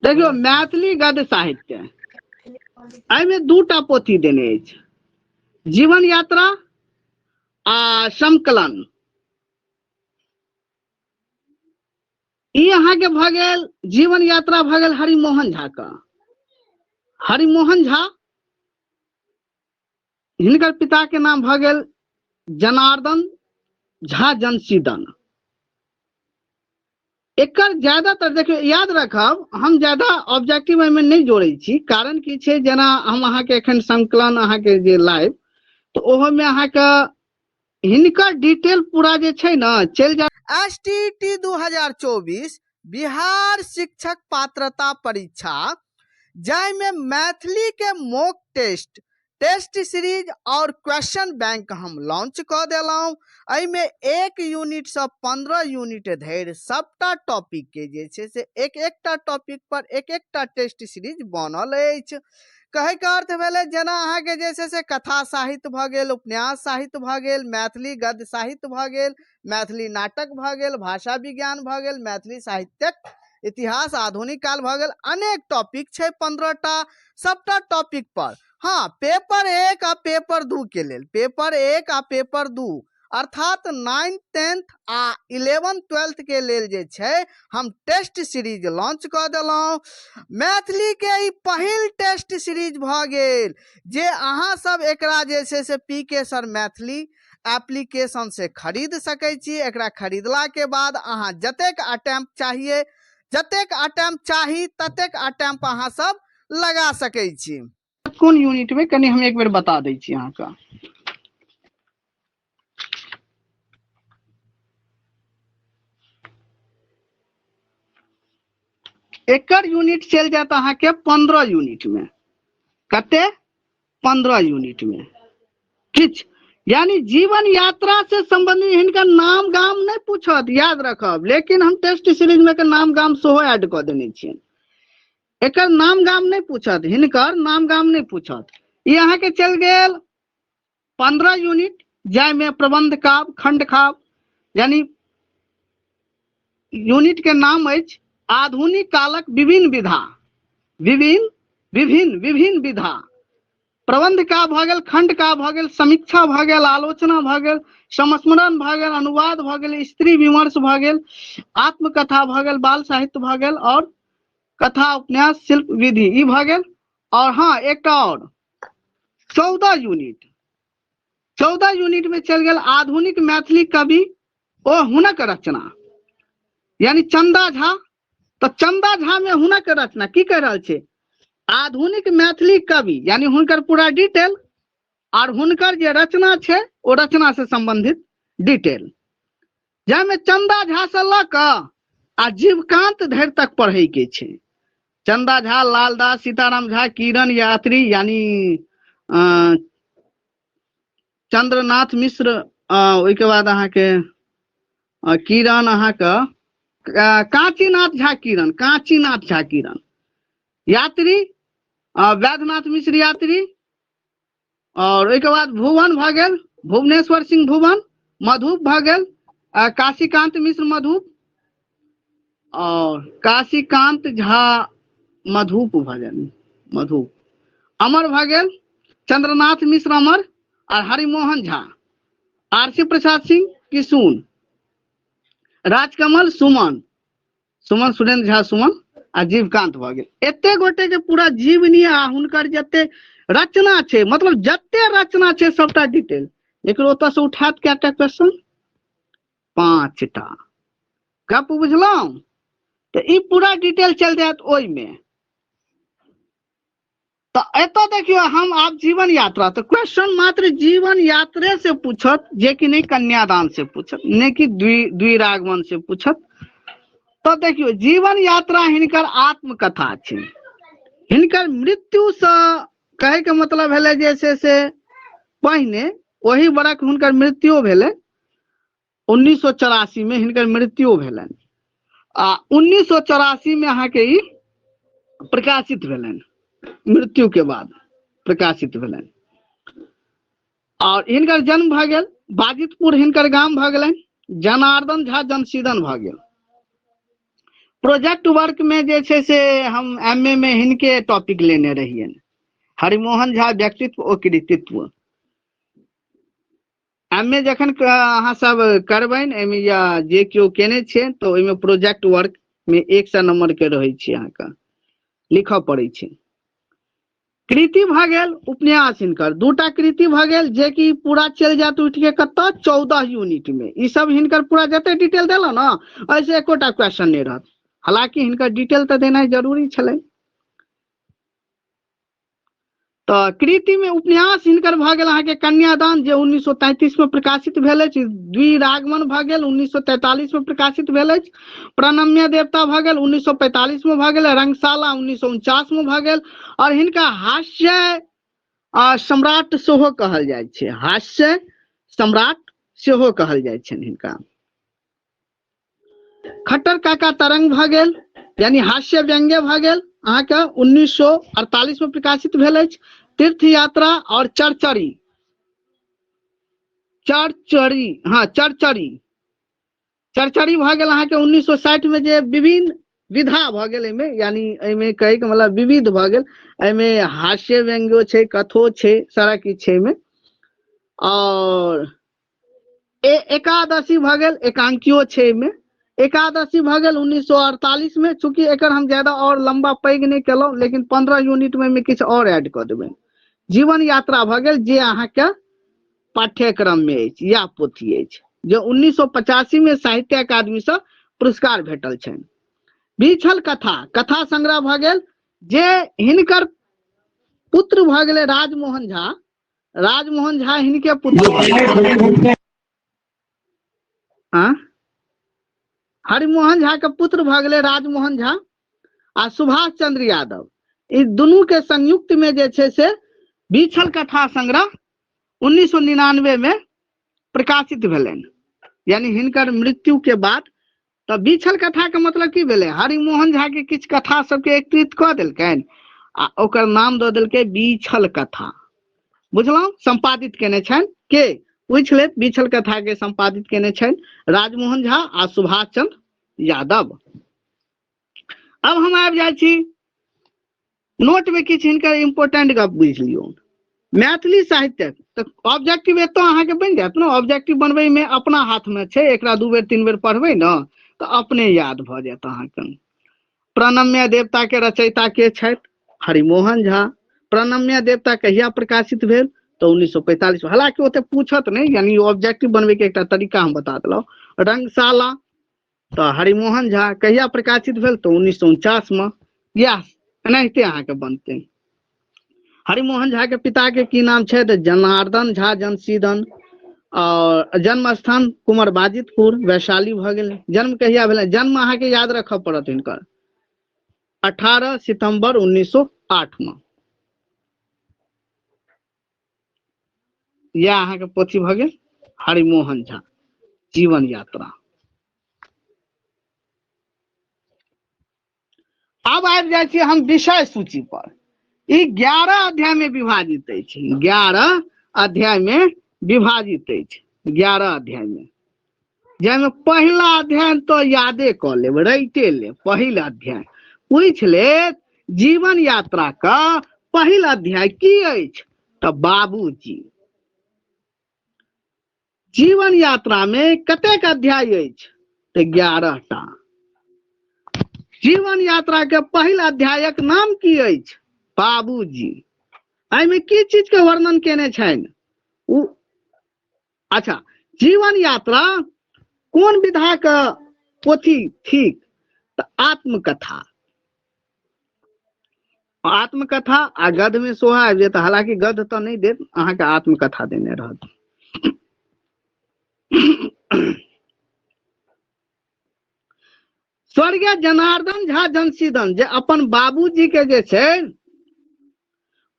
देखियो मैथिली गद्य साहित्य एहिमे दूटा पोथी देने अछि, जीवन यात्रा आ संकलन। ई अहाँके भऽ गेल जीवन यात्रा भऽ गेल हरिमोहन झा का। हरिमोहन झा हिनकर पिता के नाम भऽ गेल जनार्दन झा जनसीदन। एकर ज्यादातर देखियो याद रखब, हम ज्यादा ऑब्जेक्टिव में नहीं जोड़े छी, कारण की छै जेना हम अहाँके एखन संकलन अहाँके जे लाइव तो ओहो में अहाँके हिनकर डिटेल पूरा जे छै ना चल जा। STT 2024 बिहार शिक्षक पात्रता परीक्षा जाय में मैथिली के मॉक टेस्ट सीरीज और क्वेश्चन बैंक हम लॉन्च कर दिलौं। एहि में 1 यूनिट से 15 यूनिट धरि सबटा टॉपिक के जे छै से एक टॉपिक पर एक टेस्ट सीरीज बनल अछि। कहे के अर्थ भेले जेना अहाँ के जे से कथा साहित्य भ गेल, उपन्यास साहित्य भ गेल, मैथिली गद्य साहित्य भ गेल, मैथिली नाटक भ गेल, भाषा विज्ञान भ गेल, मैथिली साहित्यक इतिहास आधुनिक काल भ गेल, अनेक टॉपिक छै 15टा। सबटा टॉपिक पर हाँ पेपर 1 आ पेपर 2 के लेल, पेपर 1 आ पेपर 2 अर्थात 9th 10th आ 11th 12th के लेल जे छै हम टेस्ट सीरीज लॉन्च कर दिलौं। मैथिली के ई पहिल टेस्ट सीरीज भ गेल जे अहाँ सब एकरा जे छै से पीके सर मैथिली एप्लीकेशन से खरीद सकै छी। एकरा खरीदला के बाद अहाँ जतेक अटेम्प्ट चाहिए, जतेक अटेम्प्ट चाही ततेक अटेम्प्ट अहाँ सब लगा सकै छी। कौन यूनिट में कनी हम एक बेर बता दै छी अहाँ का। एकर यूनिट चल जाता अहाँ के 15 यूनिट में। कते 15 यूनिट में किछ यानी जीवन यात्रा से संबंधित हिनका नाम गाम नहीं पूछत, याद रखब, लेकिन हम टेस्ट सीरीज में के नाम गाम सेहो ऐड कर देने छियै। एकर नाम गाम नहीं पूछत, हिनकर नाम गाम नहीं पूछत। ये अहाँ के चल गेल 15 यूनिट जाय में प्रबंध काव्य, खंड काव्य, यानी यूनिट के नाम अछि आधुनिक कालक विभिन्न विधा, विभिन्न विधा। प्रबंध का भ गेल, खंड का भ गेल, समीक्षा भ गेल, आलोचना भ गेल, संस्मरण भ गेल, अनुवाद भ गेल, स्त्री विमर्श भ गेल, आत्मकथा भ गेल, बाल साहित्य भ गेल और कथा उपन्यास शिल्प विधि ई भ गेल। और हाँ एक और 14 यूनिट में चल गेल आधुनिक मैथिली कवि ओ हुनक रचना, यानी चंदा झा। तो चंदा झा में हुनक रचना की कह रहल छे, आधुनिक मैथिली कवि यानी हुनकर पूरा डिटेल और हुनकर जे रचना छे ओ रचना से संबंधित डिटेल, जामे चंदा झा से ल क आ जीवकांत धरि तक पढ़े के छे। चंदा झा, लालदास, सीताराम झा, किरण यात्री यानी चंद्रनाथ मिश्र, ओइ के बाद अहाँ के किरण अहाँ के कांचीनाथ झा किरण, कांचीनाथ झा किरण यात्री, वैद्यनाथ मिश्र यात्री। और ओइ के बाद भुवन भ गेल, भुवनेश्वर सिंह भुवन, मधुप भ गेल, काशीकांत मिश्र मधुप, और काशीकांत झा मधुप भ गेल, मधुप। अमर भ गेल चंद्रनाथ मिश्र अमर, और हरिमोहन झा, आरसी प्रसाद सिंह किशुन, राजकमल सुमन, सुमन सुरेंद्र झा सुमन, आ जीवकांत भ गेल। एते गोटे के पूरा जीवनी आ हुनकर जते रचना छे, मतलब जते रचना छे सबटा डिटेल। लेकिन ओतऽ से उठात कैटा क्वेश्चन, 5टा। गप बुझलौं? तो ई पूरा डिटेल चल जात ओइ में। तो एतो देखियो हम आप जीवन यात्रा, तो क्वेश्चन मात्र जीवन यात्रे से पूछत, जे कि नहीं कन्यादान से पूछत, नहीं कि द्विरागमन से पूछत। तो देखियो जीवन यात्रा हिनकर आत्मकथा छे। हिनकर मृत्यु से कहे के मतलब भेले जैसे से पहिने वही बरख हुनकर मृत्यु भेले, 1984 में हिनकर मृत्यु भेलन। आ 1984 में अहाँ के ई प्रकाशित भेलन, मृत्यु के बाद प्रकाशित भेलन। और हिनकर जन्म भ गेल बाजितपुर, हिनकर गाम भ गेलन, जनार्दन झा जनसीदन भ गेल। प्रोजेक्ट वर्क में जे छे से हम एमए में हिनके टॉपिक लेने रहिए, हरिमोहन झा व्यक्तित्व और कृतित्व। एमए जखन अहाँ सब करबैन एमे या जे केओ केने छे तो ओइमे प्रोजेक्ट वर्क में 100 नंबर के रहै छै, अहाँके लिखऽ पड़ै छै। कृति भ गेल उपन्यास, हिनकर दूटा कृति भ गेल जे कि पूरा चल जात उठ के कत 14 यूनिट में। ई सब हिनकर पूरा जते डिटेल देलो ना, ऐसे एकोटा क्वेश्चन नहीं रहत। हालांकि हिनकर डिटेल तो देना जरूरी छलै। तो कृति में उपन्यास हिनकर भ गेल अहाँके कन्यादान, जे 1933 में प्रकाशित भेल अछि। द्विरागमन भ गेल 1943 में प्रकाशित भेल अछि। प्रणम्य देवता भ गेल 1945 में भ गेल। रंगशाला 1949 में भ गेल। और हिनका हास्य सम्राट सेहो कहल जाइ छै, हास्य सम्राट सेहो कहल जाइ छै हिनका। खट्टर काका तरंग भ गेल, यानी हास्य व्यंग्य भ गेल, अहाँके 1948 में प्रकाशित भेल अछि। तीर्थ यात्रा और चरचरी, चरचरी भ गेल अहाँके 1960 में, जे विभिन्न विधा भ गेल एमे, यानी एमे कहे के मतलब विविध भ गेल। एमे हास्य व्यंग्यो छै, कथो छै, सारा किछ छै एमे। और एकादशी भ गेल, एकांकियो छै एमे। एकादशी भ गेल 1948 में। चूंकि एकर हम ज्यादा और लंबा पैग नहीं केलौ, लेकिन 15 यूनिट में किछ और ऐड क देबै। जीवन यात्रा भ गेल, जे अहाँके पाठ्यक्रम में अछि या पोथी अछि, जो 1985 में साहित्य अकादमी से पुरस्कार भेटल छनि। बीछल कथा, कथा संग्रह भ गेल, जे हिनकर पुत्र भ गेले राजमोहन झा। राजमोहन झा हिनके पुत्र हरिमोहन झा के पुत्र भ गेले राजमोहन झा आ सुभाष चंद्र यादव। ई दुनू के संयुक्त में जे छे से बीछल कथा संग्रह 1999 में प्रकाशित भेलनि, यानी हिनकर मृत्यु के बाद। तो बीछल कथा के मतलब की भेले, हरिमोहन झा के किछ कथा सबके एकत्रित क देलकनि आ ओकर नाम द देलकै बीछल कथा। बुझलहुं? संपादित केने छनि के, पूछ ले, बीछल कथा के संपादित केने छनि राजमोहन झा आ सुभाष चंद्र यादव। अब हम आबि जाइ छी नोट में किछ हिनकर इंपोर्टेंट गप बुझ लियौ। मैथिली साहित्य तो ऑब्जेक्टिव एतो अहाँके बन जात ना। ऑब्जेक्टिव बनबे में अपना हाथ में छै, एकरा 2 बेर 3 बेर पढ़बै ना तो अपने याद भ जात अहाँके। प्रणम्य देवता के रचयिता के छथि? हरिमोहन झा। प्रणम्य देवता कहिया प्रकाशित भेल? तो 1945 में। हालांकि ओते पूछत नहीं, यानी ऑब्जेक्टिव बनबे के एकटा तरीका हम बता देलौ। रंगशाला तो हरिमोहन झा कहिया प्रकाशित भेल? तो 1949 में। या एनाहिते अहाँके बनते। हरिमोहन झा के पिता के की नाम छै? जनार्दन झा जमशीदन। और जन्म स्थान कुंवर बाजितपुर, वैशाली भ गेल। जन्म कहिया भेल? जन्म अहाँके याद रखऽ पड़त हिनकर 18 सितंबर 1908 में। यह अहाँके पोथी भ गेल हरिमोहन झा जीवन यात्रा। अब आबि जाइ छी हम विषय सूची पर। ई 11 अध्याय में विभाजित अछि। 11 अध्याय में विभाजित अछि। 11 अध्याय में, जैमे पहिला अध्याय तो यादे क लेब, रटे ले। पहिल अध्याय पूछ ले जीवन यात्रा का पहिल अध्याय की अछि? तो बाबूजी। जीवन यात्रा में कतेक अध्याय अछि? तो 11 टा। जीवन यात्रा के पहिल अध्यायक नाम की अछि? बाबूजी। एहिमे की चीज के वर्णन केने छनि? अच्छा, जीवन यात्रा कोन विधा का पोथी थिक? तो आत्मकथा। आत्मकथा आ गद्य में सेहो आबि जेत। हालांकि गद्य तो नहीं देत, अहाँके आत्मकथा देने रहत। स्वर्गीय जनार्दन झा जमशीदन, जे अपन बाबूजी के जे छै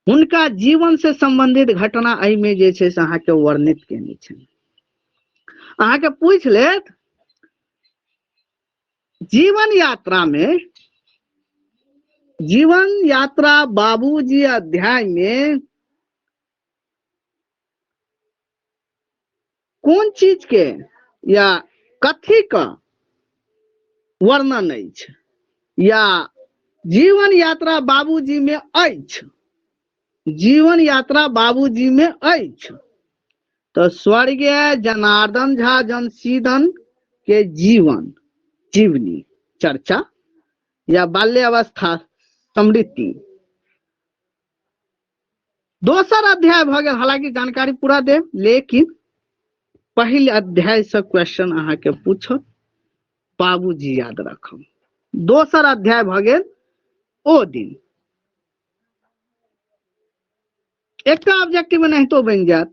हुनका जीवन से संबंधित घटना एहि में जे छै से अहाँके वर्णित केने छै। अहाँके पूछ लेत जीवन यात्रा में, जीवन यात्रा बाबूजी अध्याय में कौन चीज के या कथी का वर्णन अछि? या जीवन यात्रा बाबूजी में अछि, जीवन यात्रा बाबूजी में अछि। तो स्वर्गीय जनार्दन झा जनार्दन के जीवन जीवनी चर्चा या बाल्यावस्था स्मृति। दोसर अध्याय भ गेल, हालांकि जानकारी पूरा देब, लेकिन पहिल अध्याय से क्वेश्चन अहाँ के पूछत, बाबूजी याद रखब। दोसर अध्याय भ गेल ओ दिन। एकटा ऑब्जेक्टिव नहीं तो बन जात,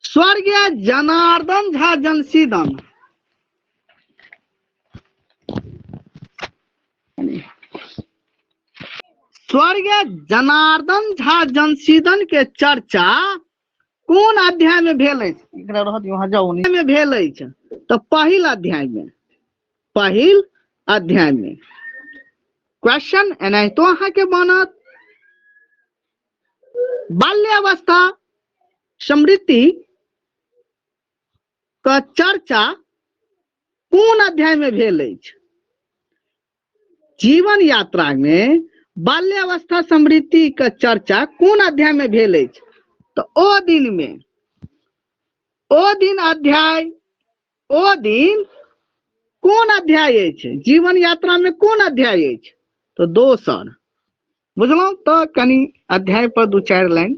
स्वर्गीय जनार्दन झा जनार्दन स्वर्गीय जनार्दन झा जनार्दन के चर्चा कौन अध्याय में भेल अछि? एकरा रहत वहां जाओ नहीं में भेल अछि तो पहिल अध्याय में, पहिल अध्याय में क्वेश्चन एना तो अहाँ के बनत बाल्यावस्था स्मृति का चर्चा कौन अध्याय में भेल अछि? जीवन यात्रा में बाल्यावस्था स्मृति का चर्चा कौन अध्याय में भेल अछि? तो ओ दिन में, ओ दिन अध्याय, ओ दिन कौन अध्याय अछि? जीवन यात्रा में कौन अध्याय अछि? तो दोसर। बुझलौ? तो कनी अध्याय पर दू चार लाइन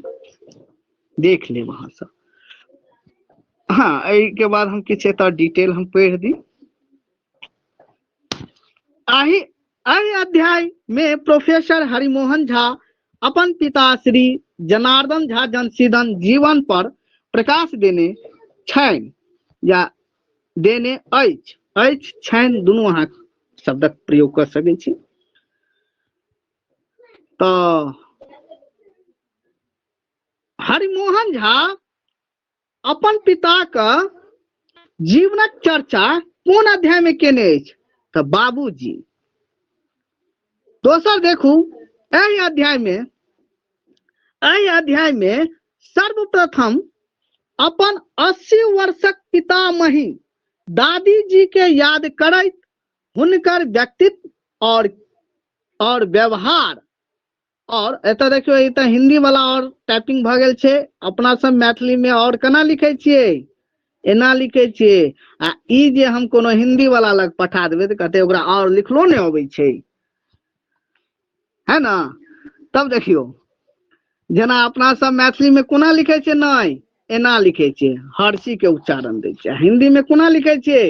देख ले वहां से। हाँ, एहि के बाद हम किछ एतऽ डिटेल हम पढ़ दी। आही अध्याय में प्रोफेसर हरिमोहन झा अपन पिता श्री जनार्दन झा जनार्दन जीवन पर प्रकाश देने छनि या देने अछि छनि, दुनू अहाँ शब्दक प्रयोग कर सकै छी। तो हरिमोहन झा अपन पिता का जीवनक चर्चा कोन अध्याय में केने अछि? तो बाबूजी। दोसर देखू, एहि अध्याय में सर्वप्रथम अपन 80 वर्षक पितामही दादी जी के याद करैत हुनकर व्यक्तित्व और व्यवहार, और एतऽ देखियो एतऽ हिंदी वाला और टाइपिंग भ गेल छै, अपना सब मैथिली में और केना लिखै छियै? एना लिखै छियै। आ ई जे हम कोनो हिंदी वाला लग पठा देबै तऽ कहते ओकरा और लिखलो नहीं अबै छै, है ना? तब देखियो, जेना अपना सब मैथिली में कोना लिखै छियै? नहीं, एना लिखै छियै, हर्षी के उच्चारण दै छियै। हिंदी में कोना लिखै छियै?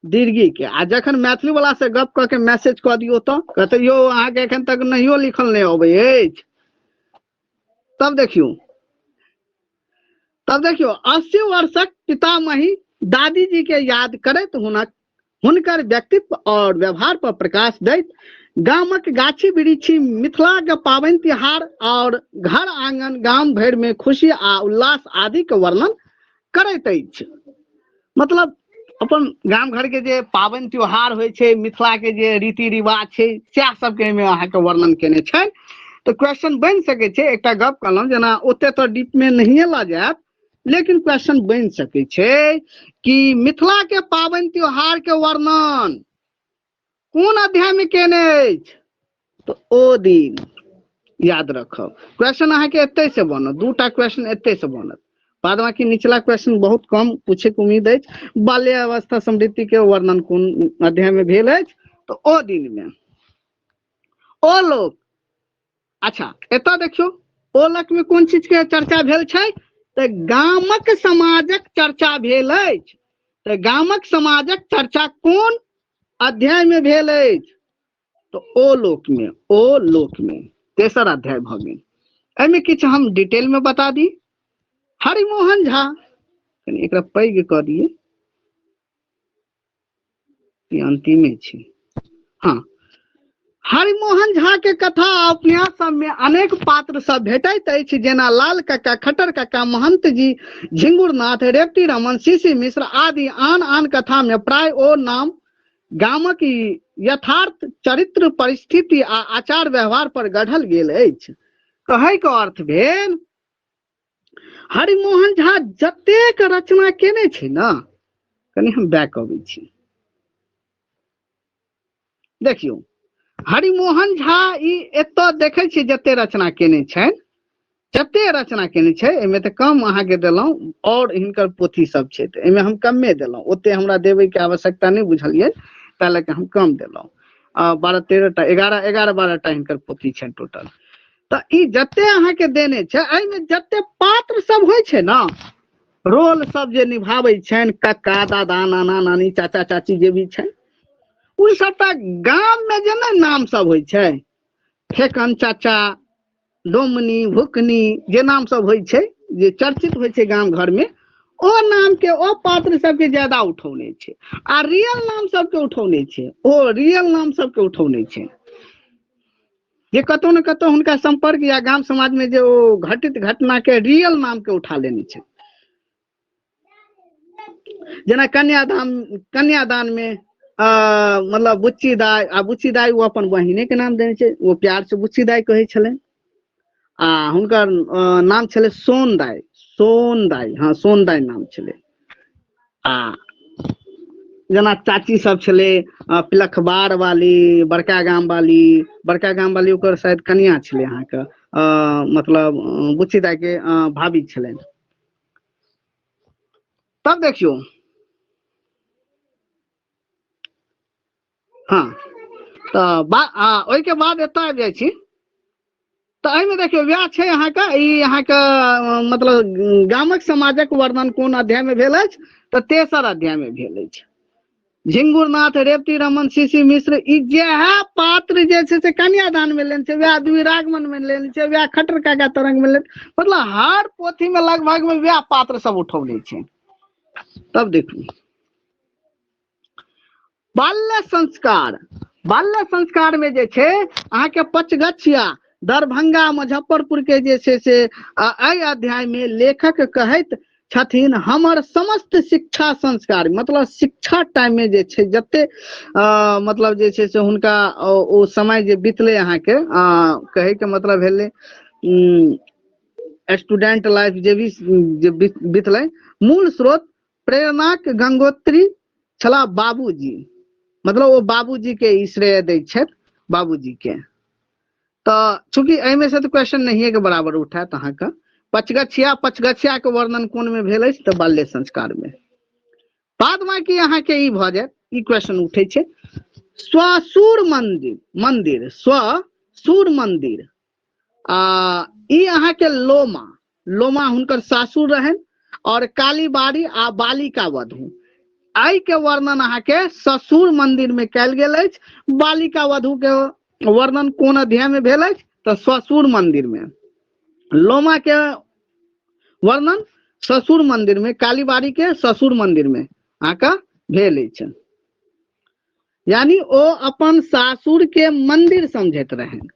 दीर्घी के। आ जखन मैथिली वाला से गप क के मैसेज क दियो तो कहते यो अहाँ के एखन तक नहियो लिखल नहीं अबै अछि। तब देखियो 80 वर्षक पितामही दादी जी के याद करैत हुनकर व्यक्तित्व और व्यवहार पर प्रकाश दैत गामक गाछी वृक्षी, मिथिला के पाबनि तिहार और घर आंगन गाम भर में खुशी आ उल्लास आदि के वर्णन करैत अछि। मतलब अपन गाम घर के जे पाबनि त्योहार होइ छै, मिथिला के जे रीति रिवाज छै, सएह सबके में अहाँ के वर्णन केने छै। तो क्वेश्चन बन सके छै। एकटा गप कहलौं, जेना ओते तो डीप में नहीं ला जायत, लेकिन क्वेश्चन बन सके छै कि मिथिला के पाबनि त्योहार के वर्णन कौन अध्याय में केने अछि? तो ओ दिन याद रखब। क्वेश्चन अहाँ के एते से बनत, दूटा क्वेश्चन एते से बनत, बाद बाकी निचला क्वेश्चन बहुत कम पूछे के उम्मीद अछि। बाल्यावस्था स्मृति के वर्णन कौन अध्याय में भेल अछि? तो ओ दिन में ओ लोक। अच्छा, एतऽ देखियो ओ लोक में कोन चीज के चर्चा भेल छै? तो गामक समाजक चर्चा भेल अछि। तो गामक समाजक चर्चा कौन अध्याय में भेल अछि? तो ओ लोक में तेसर अध्याय भ गेल। एहिमे किछु हम डिटेल में बता दी। हरिमोहन झा, एकरा पैघ क दिए, अंतिमे छै। हाँ, हरिमोहन झा के कथा उपन्यास सब में अनेक पात्र सब भेटैत अछि, जेना लाल काका, खट्टर काका, महंत जी, झिंगुरनाथ, रेवती रमन, सीसी मिश्र आदि। आन आन कथा में प्राय ओ नाम गामक यथार्थ चरित्र, परिस्थिति आ आचार व्यवहार पर गढ़ल गेल अछि। कहै के अर्थ भेल, हरिमोहन झा जतेक रचना केने छै ना, कनी हम बैक अबै छी। देखियो, हरिमोहन झा ई एतऽ देखै छी जते रचना केने छै, जते रचना केने छै एहिमे तऽ कम अहाँके देलहुँ, और हिनकर पोथी सब छै तऽ एहिमे हम कमे देलहुँ, ओते हमरा देबै के आवश्यकता नहि बुझलियै, ताहि लए के हम कम देलहुँ। 12-13टा 11-12टा हिनकर पोथी छनि टोटल। तऽ ई जते अहाँके देने छै, एहिमे जते पात्र सब होइ छै ने, रोल सब जे निभाबै छनि, कक्का, दादा, नाना, नानी, चाचा, चाची जे भी छनि, उन सबटा गाम में जे ने नाम सब होइ छै, ठेकन चाचा, डोमनी, भुकनी जे नाम सब होइ छै, जे चर्चित होइ छै गाम घर में, ओ नाम के ओ पात्र सबके ज्यादा उठौने छै, आ रियल नाम सबके उठौने छै, ओ रियल नाम सबके उठौने छै, जे कतौ न कतौ हुनका संपर्क या गाम समाज में जे ओ घटित घटना के रियल नाम के उठा लेने छै। जेना कन्यादान में मतलब बुच्ची दाई, आ बुच्ची दाई वो अपन बहिने के नाम देने छै, वो प्यार से बुच्ची दाई कहै छलै, आ हुनकर नाम छलै सोन दाई, सोन दाई, हाँ सोन दाई नाम छलै। आ जेना चाची सब छलै, पिलखबार वाली, बड़का गाम वाली ओकर शायद कनिया छलै अहाँके, मतलब बुच्ची दाई के भाभी छलनि। तब देखियौ, हाँ तऽ ओहिके बाद एतय आबि जाइ छी, तऽ एहिमे देखियौ वएह छै अहाँके, ई अहाँके मतलब गामक समाजक वर्णन कोन अध्याय में भेल अछि, तऽ 3 अध्याय में भेल अछि। झिंगुरनाथ, रेवती रमन, सीसी मिश्र, ई जेह पात्र जे छै से कन्यादान में लेने छै, वएह द्विरागमन में लेने छै, वएह खट्टर काका तरंग में लेने, मतलब हर पोथी में लगभग में वएह पात्र सब उठौने छै। तब देखू बाल्य संस्कार में जे छै अहाँके पचगछिया, दरभंगा, मुजफ्फरपुर के जे छै से एहि अध्याय में लेखक कहैत छथिन, हमर समस्त शिक्षा संस्कार, मतलब शिक्षा टाइम में जे छै जते मतलब जे छै से हुनका ओ समय जे बितलै अहाँके, कहै के मतलब भेलै स्टूडेंट लाइफ जे भी जे बितलै, मूल स्रोत प्रेरणाक गंगोत्री छला बाबूजी, मतलब वो बाबूजी के ई श्रेय दै छथि बाबूजी के। तऽ चूंकि एहिमे से तऽ क्वेश्चन नहिये के बराबर उठायत अहाँके, पचगछिया के वर्णन कोन में भेल अछि, तऽ बाल्य संस्कार में। बाद बाकी अहाँके ई भऽ जायत, ई क्वेश्चन उठै छै, स्वसूर मंदिर ई अहाँके लोमा हुनकर सासुर रहनि, और कालीबाड़ी आ बालिका वधू, आई के वर्णन अहाँके ससुर मंदिर में कयल गेल अछि। बालिका वधू के वर्णन कोन अध्याय में भेल अछि, तऽ ससुर मंदिर में। लोमा के वर्णन ससुर मंदिर में, कालीबाड़ी के ससुर मंदिर में अहाँके भेल अछि। यानी ओ अपन सासुर के मंदिर समझैत रहन।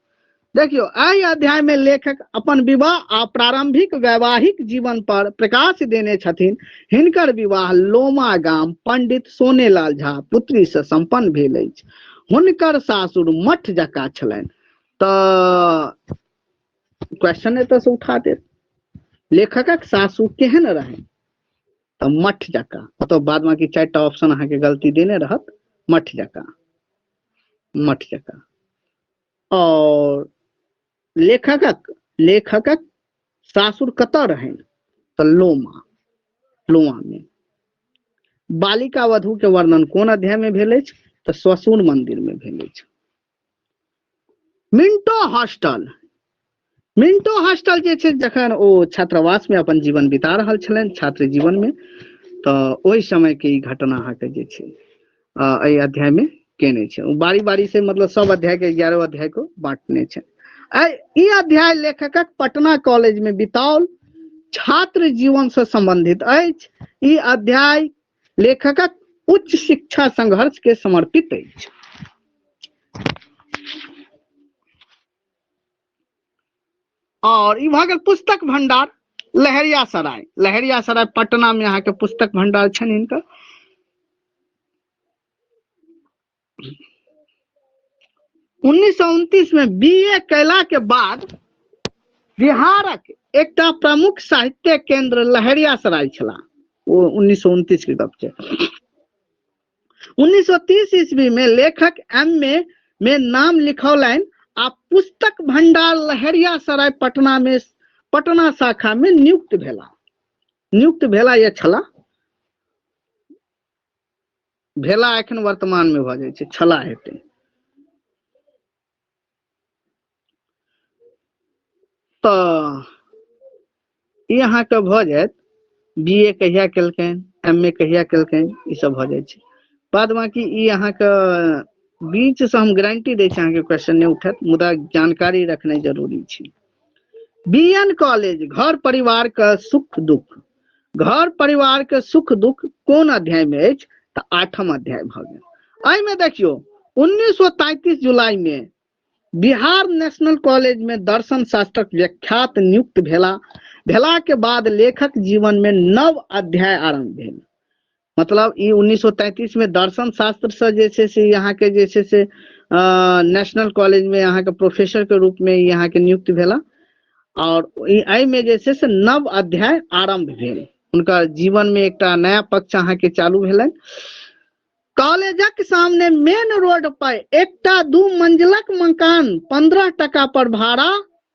देखियो एहि अध्याय में लेखक अपन विवाह आ प्रारंभिक वैवाहिक जीवन पर प्रकाश देने छथिन। हिनकर विवाह लोमा गाम पंडित सोनेलाल झा पुत्री से संपन्न भेल अछि। हुनकर सासुर मठ जकाँ छलनि। तऽ क्वेश्चन एतऽ से उठा देत, लेखकक सासुर केहन रहनि, तऽ मठ जकाँ, मतलब बाद बाकी 4टा ऑप्शन अहाँके गलती देने रहत, मठ जकाँ। और लेखकक सासुर कतऽ रहनि, तऽ लोमा में। बालिका वधू के वर्णन कोन अध्याय में भेल अछि, तऽ ससुर मंदिर में भेल अछि। मिंटो हॉस्टल जे छै, जखन ओ छात्रावास में अपन जीवन बिता रहल छलनि, छात्र जीवन में, तऽ ओहि समय के ई घटना अहाँके जे छै एहि अध्याय में केने छै। बारी बारी से मतलब सब अध्याय के 11 अध्याय को बांटने छै। ई अध्याय लेखकक पटना कॉलेज में बिताओल छात्र जीवन से संबंधित अछि। ई अध्याय लेखकक उच्च शिक्षा संघर्ष के समर्पित अछि। और ई भऽ गेल पुस्तक भंडार लहरियासराय पटना में अहाँके पुस्तक भंडार छनि हिनकर। 1929 में बीए कैला के बाद बिहारक एकटा प्रमुख साहित्य केंद्र लहरियासराय छला। वो 1929 के गप छै। 1930 ईस्वी में लेखक एम.ए. में नाम लिखौलनि आ पुस्तक भंडार लहेरियासराय पटना में पटना शाखा में नियुक्त भेला या छला भेला एखन वर्तमान में भ जाय छै, छला हेतै। तऽ ई अहाँके भऽ जायत बीए कहिया केलकनि, एमए कहिया केलकनि, ई सब भऽ जाइ छै। बाद बाकी ई अहाँके बीच से हम गारंटी दै छी अहाँके क्वेश्चन नहीं उठत, मुदा जानकारी रखनाइ जरूरी छै। बीएन कॉलेज घर परिवार का सुख दुख, घर परिवार के सुख दुख कोन अध्याय में अछि तऽ 8म अध्याय भऽ गेल। एहि में देखियो 1933 जुलाई में बिहार नेशनल कॉलेज में दर्शन शास्त्रक व्याख्यात नियुक्त भेला के बाद लेखक जीवन में नव अध्याय आरंभ भेल। मतलब ई 1933 में दर्शन शास्त्र से जे छै से यहाँ के जे छै से नेशनल कॉलेज में यहाँ के प्रोफेसर के रूप में यहाँ के नियुक्त भेला और एहि में जे छै से नव अध्याय आरंभ भेल। उनका जीवन में एक नया पक्ष अहाँ के चालू भेलन। कॉलेजक सामने मेन रोड पर एक 2 मंजिलक मकान 15 टका पर भाड़ा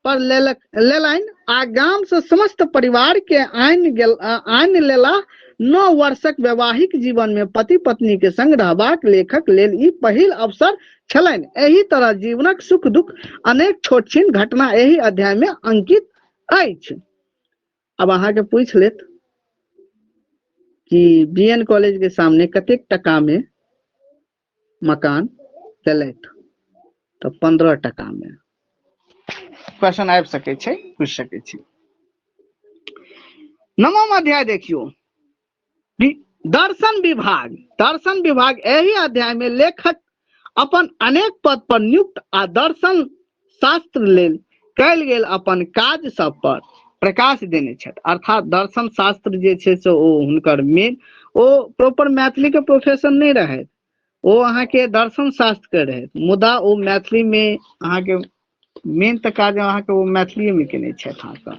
पर लेलनि आ गाम से समस्त परिवार के आनि लेला। 9 वर्षक वैवाहिक जीवन में पति पत्नी के संग रहबाक लेखक लेल ई पहिल अवसर छलनि। एही तरह जीवनक सुख दुख अनेक छोट छीन घटना एही अध्याय में अंकित अछि। अब अहाँ के पूछ लेत कि बीएन कॉलेज के सामने कतेक टका में मकान लेलथि, तो 15 टका में क्वेश्चन आबि सके छै, पूछ सके छी। 9वां अध्याय देखियो दर्शन विभाग एही अध्याय में लेखक अपन अनेक पद पर नियुक्त आ दर्शन शास्त्र लेल कयल गेल अपन काज सब पर प्रकाश देने छथि। अर्थात दर्शन शास्त्र जे छै से ओ हुनकर मेन ओ प्रॉपर मैथिली के प्रोफेशन नहीं रहे, ओ अहाँ के दर्शन शास्त्र के रहे, मुदा ओ मैथिली में अहाँ के मेन तऽ काज अहाँ के ओ मैथिली में केने छथि। अहाँ के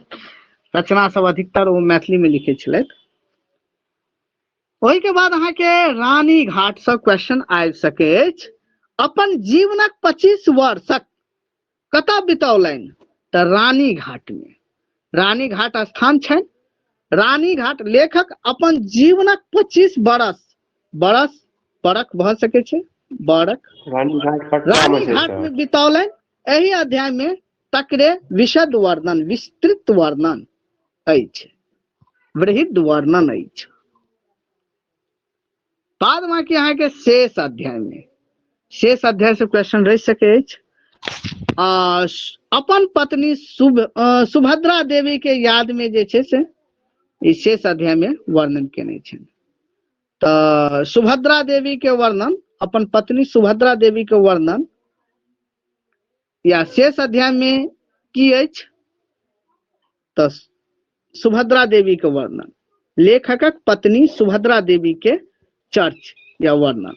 रचना सब अधिकतर ओ मैथिली में लिखे छलथि। ओहि के बाद अहाँ के रानी घाट से क्वेश्चन आबि सके अछि। अपन जीवनक 25 वर्षक कतऽ बितौलनि तऽ रानी घाट में। रानी घाट स्थान छनि। रानी घाट लेखक अपन जीवनक 25 बरख भऽ सके छै, बरख रानी घाट पटना में छै सर। में बितौलनि। एही अध्याय में तकरे विशद वर्णन विस्तृत वर्णन अछि, वृहद वर्णन अछि। बाद बाकी अहाँ के शेष अध्याय से क्वेश्चन रह सके अछि। अपन पत्नी सुभद्रा देवी के याद में जे छै से ई शेष अध्याय में वर्णन केने छनि। तऽ सुभद्रा देवी के वर्णन, अपन पत्नी सुभद्रा देवी के वर्णन या शेष अध्याय में की अछि तऽ सुभद्रा देवी के वर्णन, लेखकक पत्नी सुभद्रा देवी के चर्च या वर्णन।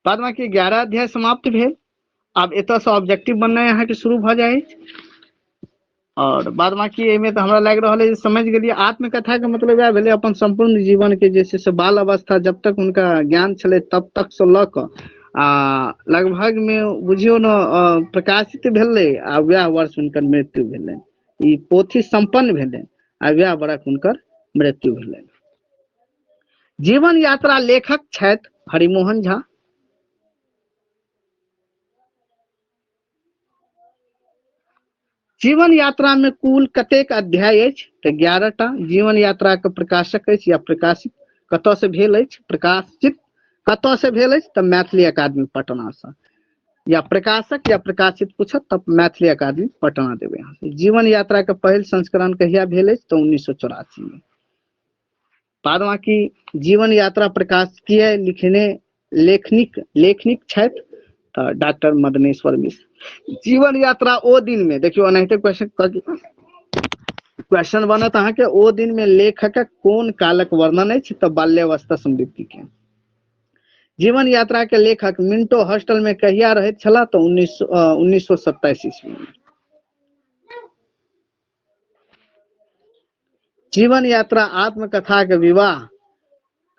बाद बाकी 11 अध्याय समाप्त भेल। अब एतऽ से ऑब्जेक्टिव बननाइ अहाँ के शुरू भऽ जाए। और बाद बाकी एहिमे तऽ हमरा लागि रहल है जे समझ गेलिए। आत्मकथा के मतलब यह भेलै अपन संपूर्ण जीवन के जे छै से बाल अवस्था जब तक उनका ज्ञान छलै तब तक से लऽ कऽ लगभग में बुझियो न प्रकाशित भेलै आ वएह वर्ष हुनकर मृत्यु भेलनि। ई पोथी संपन्न भेलनि आ वएह बरख हुनकर मृत्यु भेलनि। जीवन यात्रा लेखक छथि हरिमोहन झा। जीवन यात्रा में कुल कतेक अध्याय अछि तऽ 11टा। जीवन यात्रा के प्रकाशक अछि या प्रकाशित कतऽ से भेल अछि, प्रकाशित कतऽ से भेल अछि तऽ मैथिली अकादमी पटना से, या प्रकाशक या प्रकाशित पूछत तब मैथिली अकादमी पटना देवे यहाँ से। जीवन यात्रा के पहिल संस्करण कहिया भेल अछि तऽ 1984 में। बाद बाकी जीवन यात्रा प्रकाशकीय लिखने लेखनिक छथि तऽ डॉक्टर मदनेश्वर मिश्र। जीवन यात्रा ओ दिन में देखियो अनाहिते क्वेश्चन बनत अहाँ के ओ दिन में लेखक कोन कालक वर्णन अछि तऽ बाल्यावस्था समृद्धि के। जीवन यात्रा के लेखक मिंटो हॉस्टल में कहिया रहैत छला तऽ 1927 ईस्वी में। जीवन यात्रा आत्मकथा के विवाह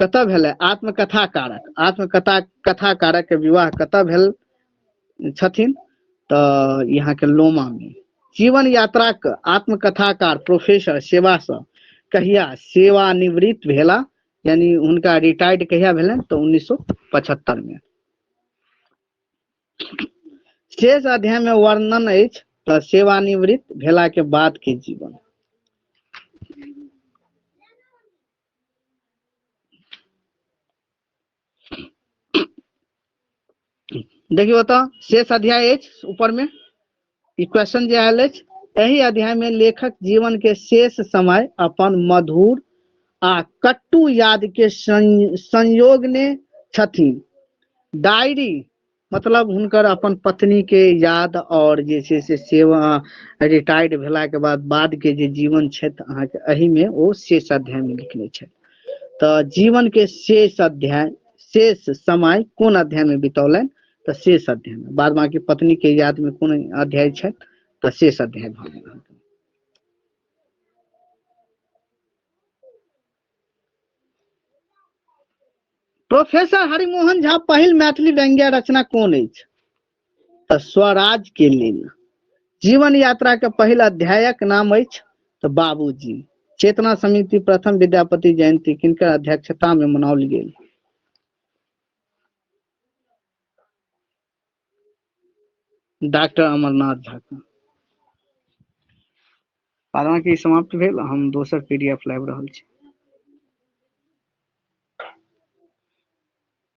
कतऽ भेलै, आत्मकथाकारक के विवाह कतऽ भेल छथिन तऽ यहाँ के लोमा में जीवन यात्रा के आत्मकथाकार प्रोफेसर सेवा से कहिया सेवानिवृत्त भेला, यानी उनका रिटायर्ड कहिया भेलन तो 1975 में। शेष अध्याय में वर्णन अछि तऽ सेवानिवृत्त भेला के बाद के जीवन। देखियो तो शेष अध्याय अछि ऊपर में ई क्वेश्चन जे आयल अछि, एही अध्याय में लेखक जीवन के शेष समय अपन मधुर आ कट्टू याद के संयोग ने छथिन। डायरी मतलब हुनकर अपन पत्नी के याद और जे छै से सेवा रिटायर्ड भेला के बाद के जे जीवन छथि अहाँ के एही में ओ शेष अध्याय में लिखने छथि। तऽ जीवन के शेष अध्याय शेष समय कोन अध्याय में बितौलनि तऽ शेष अध्याय में। बाद बाकी पत्नी के याद में कोन अध्याय छथि तऽ शेष अध्याय भऽ गेल। प्रोफेसर हरिमोहन झा पहिल मैथिली व्यंग्य रचना कोन अछि तऽ स्वराज के लेल। जीवन यात्रा के पहिल अध्यायक नाम अछि तऽ बाबूजी। चेतना समिति प्रथम विद्यापति जयंती किनकर अध्यक्षता में मनाओल गेल। डॉक्टर अमरनाथ झा के। हालांकि समाप्त भेल, हम दोसर पीडीएफ लाइव रहल छी।